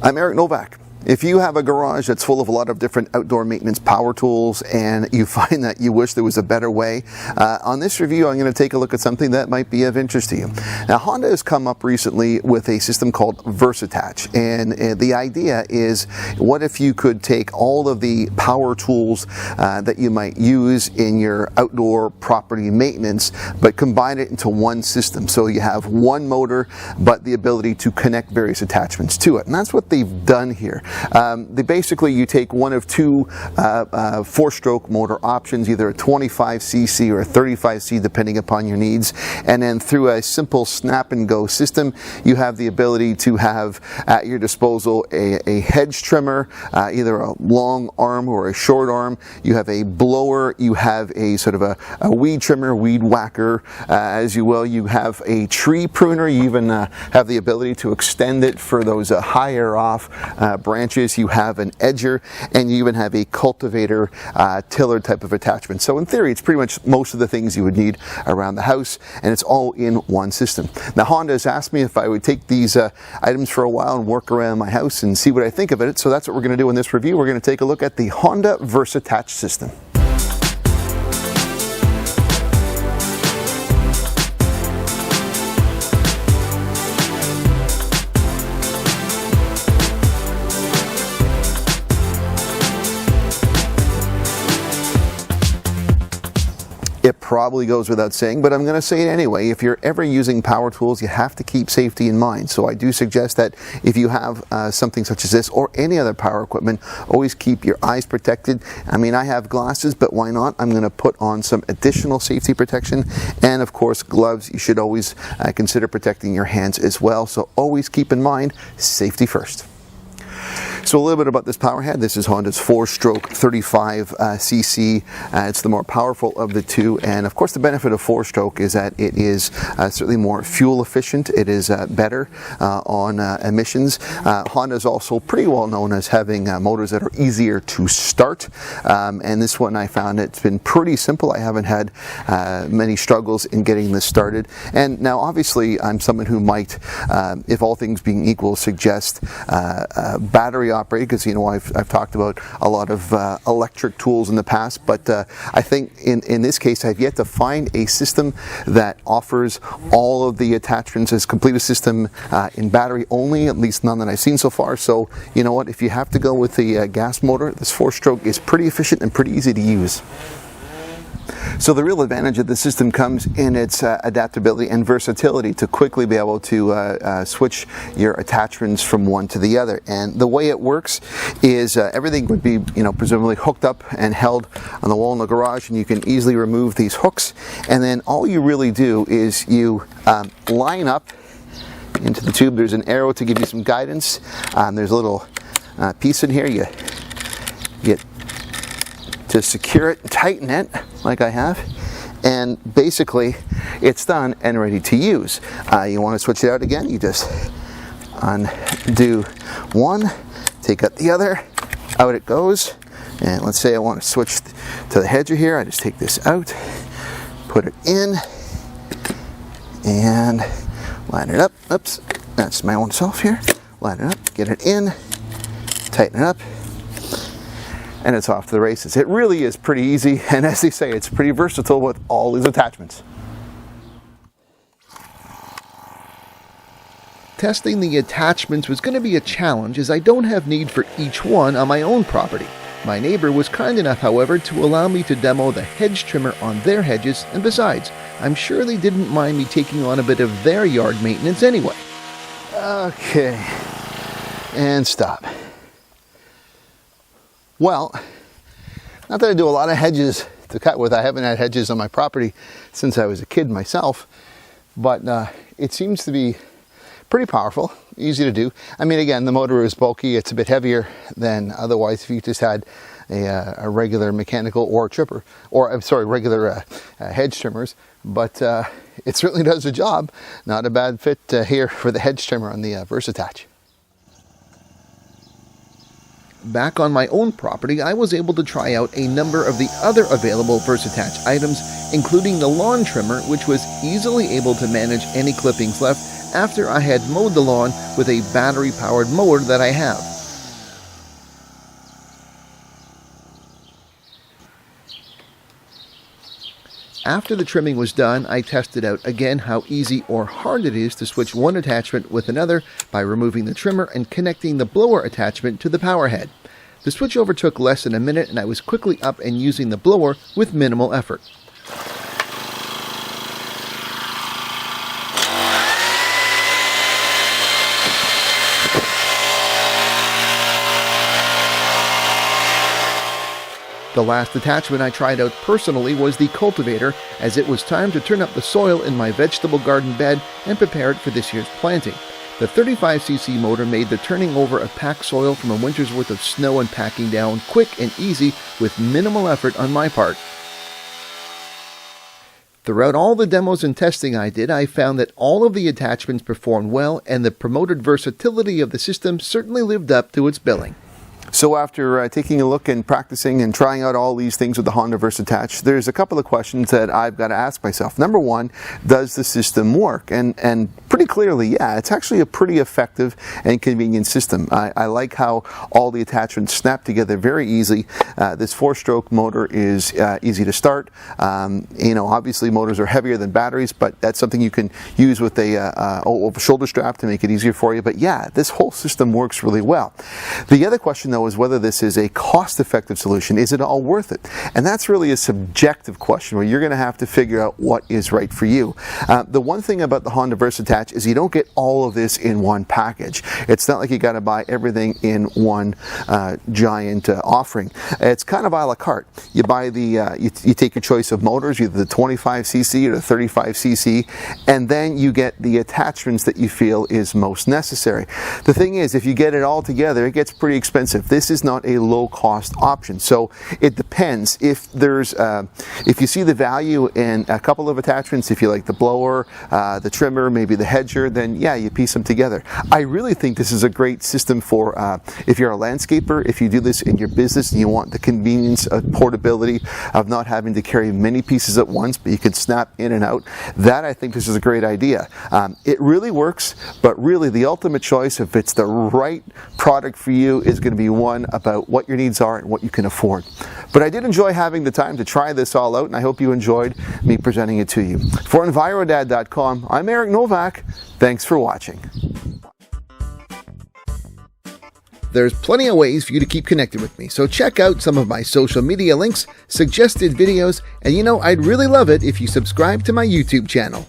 I'm Eric Novak. If you have a garage that's full of a lot of different outdoor maintenance power tools and you find that you wish there was a better way, on this review I'm going to take a look at something that might be of interest to you. Now, Honda has come up recently with a system called VersAttach, and the idea is, what if you could take all of the power tools that you might use in your outdoor property maintenance, but combine it into one system, so you have one motor but the ability to connect various attachments to it. And that's what they've done here. Basically, you take one of two four-stroke motor options, either a 25cc or a 35c, depending upon your needs, and then through a simple snap-and-go system, you have the ability to have at your disposal a hedge trimmer, either a long arm or a short arm. You have a blower, you have a sort of a weed trimmer, weed whacker, as you will. You have a tree pruner. You even have the ability to extend it for those higher off branches. You have an edger, and you even have a cultivator tiller type of attachment. So in theory, it's pretty much most of the things you would need around the house, and it's all in one system. Now, Honda has asked me if I would take these items for a while and work around my house and see what I think of it. So that's what we're going to do in this review. We're going to take a look at the Honda VersAttach system. It probably goes without saying, but I'm going to say it anyway. If you're ever using power tools, you have to keep safety in mind. So I do suggest that if you have something such as this or any other power equipment, always keep your eyes protected. I mean, I have glasses, but why not? I'm going to put on some additional safety protection. And of course, gloves. You should always consider protecting your hands as well. So always keep in mind, safety first. So a little bit about this power head. This is Honda's 4-stroke 35cc. It's the more powerful of the two, and of course the benefit of 4-stroke is that it is certainly more fuel efficient. It is better on emissions. Honda is also pretty well known as having motors that are easier to start, and this one I found it's been pretty simple. I haven't had many struggles in getting this started. And now obviously I'm someone who might, if all things being equal, suggest battery operated, because you know I've talked about a lot of electric tools in the past, but I think in this case I've yet to find a system that offers all of the attachments as complete a system in battery only, at least none that I've seen so far. So you know what, if you have to go with the gas motor, this 4-stroke is pretty efficient and pretty easy to use. So the real advantage of the system comes in its adaptability and versatility to quickly be able to switch your attachments from one to the other. And the way it works is everything would be, presumably hooked up and held on the wall in the garage, and you can easily remove these hooks. And then all you really do is you line up into the tube. There's an arrow to give you some guidance. There's a little piece in here. You get to secure it and tighten it like I have, and basically it's done and ready to use. You want to switch it out again, you just undo one, take out the other, out it goes. And let's say I want to switch to the hedger here. I just take this out, put it in, and line it up. Oops, that's my own self here. Line it up, get it in, tighten it up, and it's off to the races. It really is pretty easy, and as they say, it's pretty versatile with all these attachments. Testing the attachments was going to be a challenge, as I don't have need for each one on my own property. My neighbor was kind enough, however, to allow me to demo the hedge trimmer on their hedges, and besides, I'm sure they didn't mind me taking on a bit of their yard maintenance anyway. Okay, and stop. Well, not that I do a lot of hedges to cut with. I haven't had hedges on my property since I was a kid myself, but it seems to be pretty powerful, easy to do. I mean, again, the motor is bulky. It's a bit heavier than otherwise if you just had a regular mechanical or tripper, or I'm sorry, regular hedge trimmers. But it certainly does the job. Not a bad fit here for the hedge trimmer on the VersAttach. Back on my own property, I was able to try out a number of the other available VersAttach items, including the lawn trimmer, which was easily able to manage any clippings left, after I had mowed the lawn with a battery-powered mower that I have. After the trimming was done, I tested out again how easy or hard it is to switch one attachment with another by removing the trimmer and connecting the blower attachment to the power head. The switchover took less than a minute and I was quickly up and using the blower with minimal effort. The last attachment I tried out personally was the Cultivator, as it was time to turn up the soil in my vegetable garden bed and prepare it for this year's planting. The 35cc motor made the turning over of packed soil from a winter's worth of snow and packing down quick and easy with minimal effort on my part. Throughout all the demos and testing I did, I found that all of the attachments performed well and the promoted versatility of the system certainly lived up to its billing. So after taking a look and practicing and trying out all these things with the Honda VersAttach, there's a couple of questions that I've got to ask myself. Number one, does the system work? And pretty clearly, yeah, it's actually a pretty effective and convenient system. I like how all the attachments snap together very easily. This 4-stroke motor is easy to start. Obviously motors are heavier than batteries, but that's something you can use with a shoulder strap to make it easier for you. But yeah, this whole system works really well. The other question, though, is whether this is a cost-effective solution. Is it all worth it? And that's really a subjective question where you're going to have to figure out what is right for you. The one thing about the Honda VersAttach is you don't get all of this in one package. It's not like you got to buy everything in one giant offering. It's kind of a la carte. You buy you take your choice of motors, either the 25cc or the 35cc, and then you get the attachments that you feel is most necessary. The thing is, if you get it all together, it gets pretty expensive. This is not a low-cost option, so it depends. If you see the value in a couple of attachments, if you like the blower, the trimmer, maybe the hedger, then yeah, you piece them together. I really think this is a great system for if you're a landscaper, if you do this in your business and you want the convenience of portability of not having to carry many pieces at once, but you can snap in and out. That, I think, this is a great idea. It really works, but really the ultimate choice, if it's the right product for you, is going to be one about what your needs are and what you can afford. But I did enjoy having the time to try this all out, and I hope you enjoyed me presenting it to you. For EnviroDad.com, I'm Eric Novak. Thanks for watching. There's plenty of ways for you to keep connected with me, so check out some of my social media links, suggested videos, and I'd really love it if you subscribe to my YouTube channel.